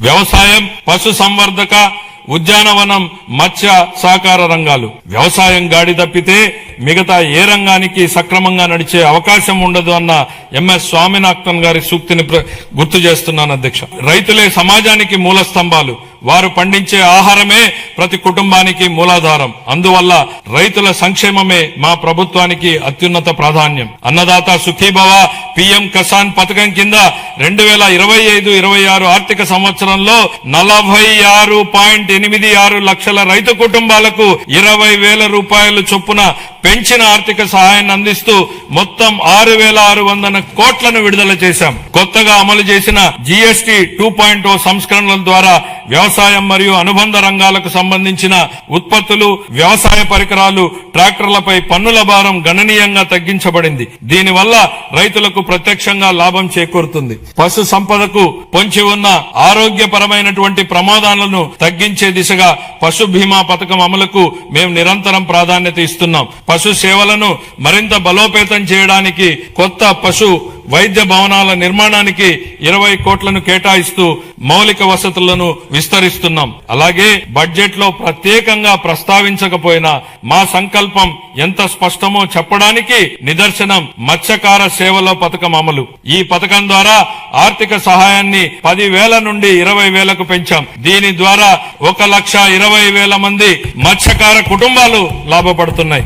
వ్యవసాయం, పశు సంవర్ధక, ఉద్యానవనం, మత్స్య సహకార రంగాలు. వ్యవసాయం గాడి తప్పితే మిగతా ఏ రంగానికి సక్రమంగా నడిచే అవకాశం ఉండదు అన్న ఎంఎస్ స్వామినాథన్ గారి సూక్తిని గుర్తు చేస్తున్నాను అధ్యక్ష. రైతులే సమాజానికి మూల స్తంభాలు. వారు పండించే ఆహారమే ప్రతి కుటుంబానికి మూలాధారం. అందువల్ల రైతుల సంక్షేమమే మా ప్రభుత్వానికి అత్యున్నత ప్రాధాన్యం. అన్నదాత సుఖీభవ పిఎం కిసాన్ పథకం కింద 2025-26 ఆర్థిక సంవత్సరంలో 46.86 లక్షల రైతు కుటుంబాలకు 20,000 రూపాయలు చొప్పున పెంచిన ఆర్థిక సహాయాన్ని అందిస్తూ మొత్తం 6,600 కోట్లను విడుదల చేశాం. కొత్తగా అమలు చేసిన జీఎస్టీ 2.0 సంస్కరణల ద్వారా వ్యవసాయం మరియు అనుబంధ రంగాలకు సంబంధించిన ఉత్పత్తులు, వ్యవసాయ పరికరాలు, ట్రాక్టర్లపై పన్నుల భారం గణనీయంగా తగ్గించబడింది. దీనివల్ల రైతులకు ప్రత్యక్షంగా లాభం చేకూరుతుంది. పశు సంపదకు పొంచి ఉన్న ఆరోగ్యపరమైనటువంటి ప్రమాదాలను తగ్గించే దిశగా పశు బీమా పథకం అమలుకు మేము నిరంతరం ప్రాధాన్యత ఇస్తున్నాం. పశు సేవలను మరింత బలోపేతం చేయడానికి కొత్త పశు వైద్య భవనాల నిర్మాణానికి 20 కోట్లను కేటాయిస్తూ మౌలిక వసతులను విస్తరిస్తున్నాం. అలాగే బడ్జెట్ లో ప్రత్యేకంగా ప్రస్తావించకపోయినా మా సంకల్పం ఎంత స్పష్టమో చెప్పడానికి నిదర్శనం మత్స్యకార సేవల పథకం అమలు. ఈ పథకం ద్వారా ఆర్థిక సహాయాన్ని 10,000 నుండి 20,000కు పెంచాం. దీని ద్వారా 1,20,000 మంది మత్స్యకార కుటుంబాలు లాభపడుతున్నాయి.